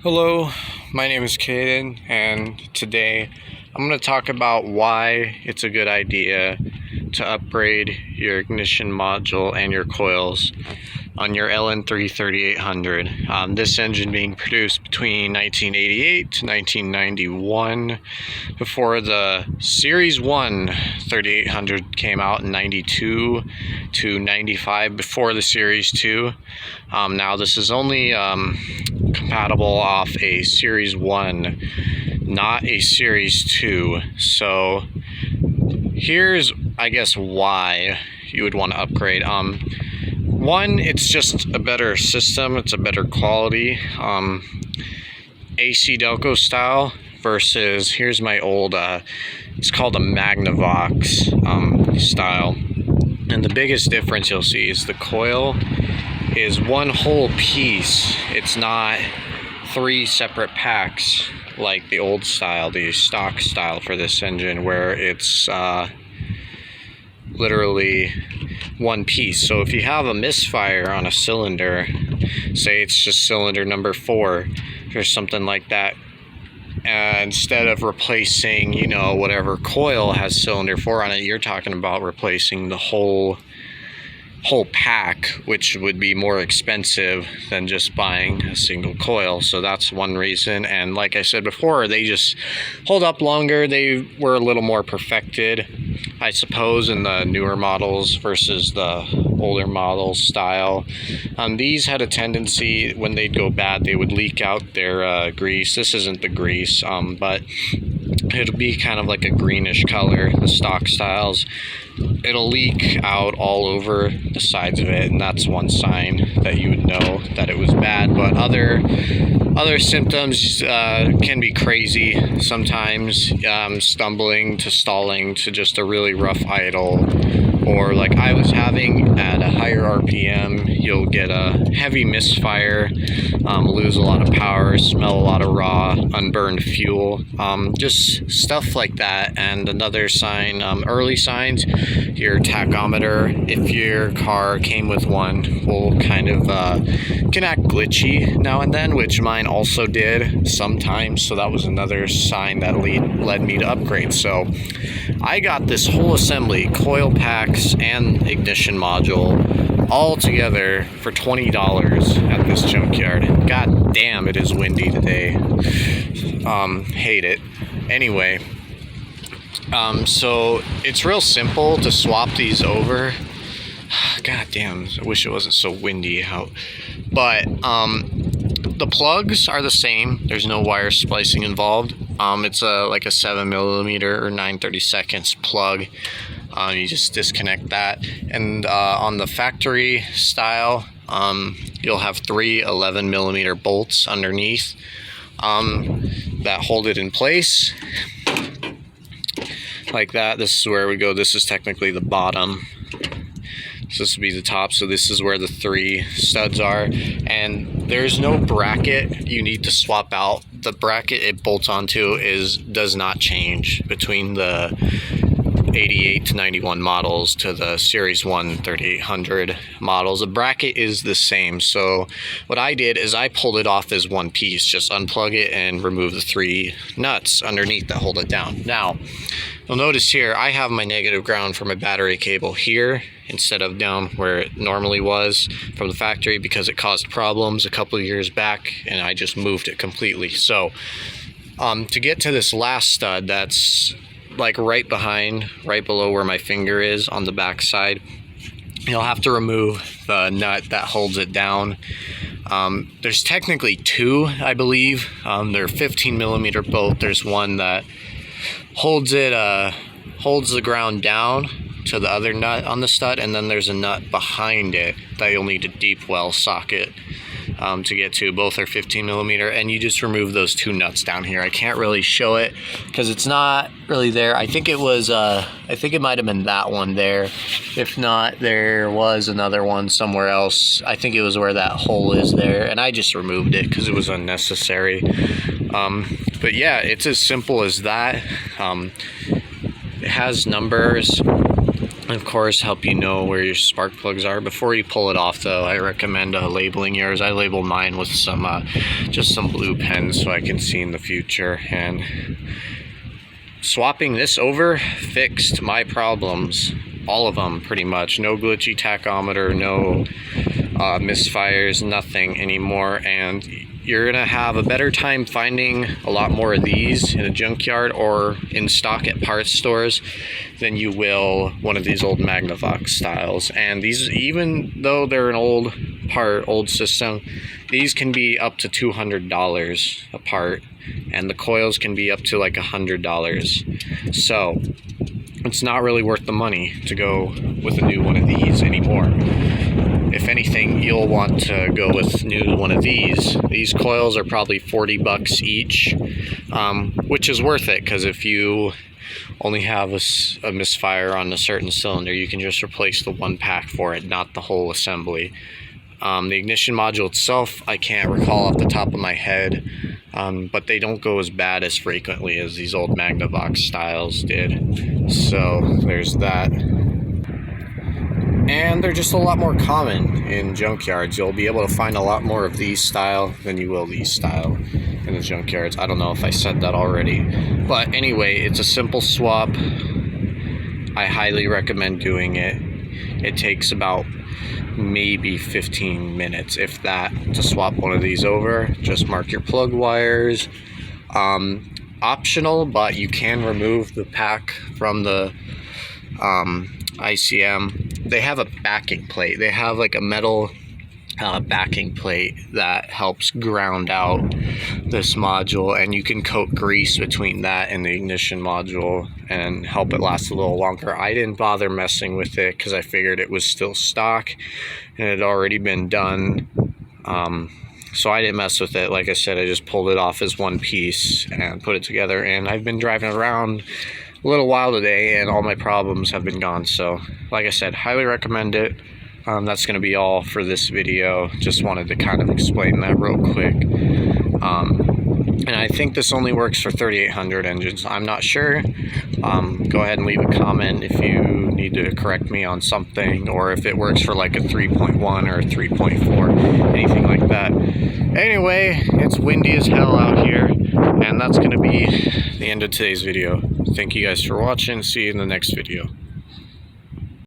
Hello, my name is Caden, and today I'm going to talk about why it's a good idea to upgrade your ignition module and your coils on your LN3 3800. This engine being produced between 1988 to 1991 before the Series 1 3800 came out in 92 to 95 before the Series 2. Now this is only compatible off a Series 1, not a Series 2. So here's, I guess, why you would want to upgrade. One, it's just a better system, it's a better quality, AC Delco style versus, here's my old, it's called a Magnavox style. And the biggest difference you'll see is the coil is one whole piece. It's not three separate packs like the old style, the stock style for this engine, where it's literally one piece. So if you have a misfire on a cylinder, say it's just cylinder number 4 or something like that, instead of replacing, whatever coil has cylinder 4 on it, you're talking about replacing the whole pack, which would be more expensive than just buying a single coil. So that's one reason. And like I said before, they just hold up longer. They were a little more perfected, I suppose, in the newer models versus the older model style. These had a tendency, when they'd go bad, they would leak out their grease. This isn't the grease, but it'll be kind of like a greenish color, the stock styles. It'll leak out all over the sides of it, and that's one sign that you would know that it was bad. But other symptoms can be crazy sometimes, stumbling to stalling to just a really rough idle, or like I was having at a higher RPM, you'll get a heavy misfire, lose a lot of power, smell a lot of raw, unburned fuel, just stuff like that. And another sign, early signs, your tachometer, if your car came with one, will kind of can act glitchy now and then, which mine also did sometimes. So that was another sign that led me to upgrade. So I got this whole assembly, coil packs and ignition module, all together for $20 at this junkyard. God damn, it is windy today. Hate it. Anyway, so it's real simple to swap these over. God damn, I wish it wasn't so windy out. But the plugs are the same. There's no wire splicing involved. It's like a 7mm or 9/32 plug. You just disconnect that. And on the factory style, you'll have 3 11mm bolts underneath that hold it in place. Like that. This is where we go. This is technically the bottom. So this would be the top. So this is where the 3 studs are. And there's no bracket you need to swap out. The bracket it bolts onto does not change between the 88 to 91 models to the Series 1 3800 models. The bracket is the same. So what I did is I pulled it off as one piece. Just unplug it and remove the 3 nuts underneath that hold it down. Now, you'll notice here I have my negative ground for my battery cable here instead of down where it normally was from the factory, because it caused problems a couple of years back and I just moved it completely. So to get to this last stud that's like right below where my finger is on the back side, you'll have to remove the nut that holds it down. There's technically 2, I believe. They're 15mm both. There's one that holds the ground down to the other nut on the stud, and then there's a nut behind it that you'll need a deep well socket to get to. Both are 15mm, and you just remove those 2 nuts down here. I can't really show it because it's not really there. I think it was I think it might have been that one there. If not, there was another one somewhere else. I think it was where that hole is there, and I just removed it because it was unnecessary. But yeah, it's as simple as that. It has numbers of course, help you know where your spark plugs are. Before you pull it off, though, I recommend labeling yours. I label mine with some just some blue pens so I can see in the future. And swapping this over fixed my problems, all of them pretty much. No glitchy tachometer, no misfires, nothing anymore. And you're gonna have a better time finding a lot more of these in a junkyard or in stock at parts stores than you will one of these old Magnavox styles. And these, even though they're an old part, old system, these can be up to $200 a part, and the coils can be up to like $100. So it's not really worth the money to go with a new one of these anymore. If anything, you'll want to go with new one of these. These coils are probably 40 bucks each, which is worth it, because if you only have a misfire on a certain cylinder, you can just replace the one pack for it, not the whole assembly. The ignition module itself, I can't recall off the top of my head, but they don't go as bad as frequently as these old Magnavox styles did. So there's that. And they're just a lot more common in junkyards. You'll be able to find a lot more of these style than you will these style in the junkyards. I don't know if I said that already. But anyway, it's a simple swap. I highly recommend doing it. It takes about maybe 15 minutes, if that, to swap one of these over. Just mark your plug wires. Optional, but you can remove the pack from the ICM. They have a backing plate. They have like a metal backing plate that helps ground out this module, and you can coat grease between that and the ignition module and help it last a little longer. I didn't bother messing with it because I figured it was still stock and it had already been done, so I didn't mess with it. Like I said, I just pulled it off as one piece and put it together, and I've been driving around a little while today and all my problems have been gone. So like I said, highly recommend it. That's going to be all for this video. Just wanted to kind of explain that real quick. And I think this only works for 3800 engines. I'm not sure. Go ahead and leave a comment if you need to correct me on something, or if it works for like a 3.1 or a 3.4, anything like that. Anyway, it's windy as hell out here, and that's going to be the end of today's video. Thank you guys for watching. See you in the next video.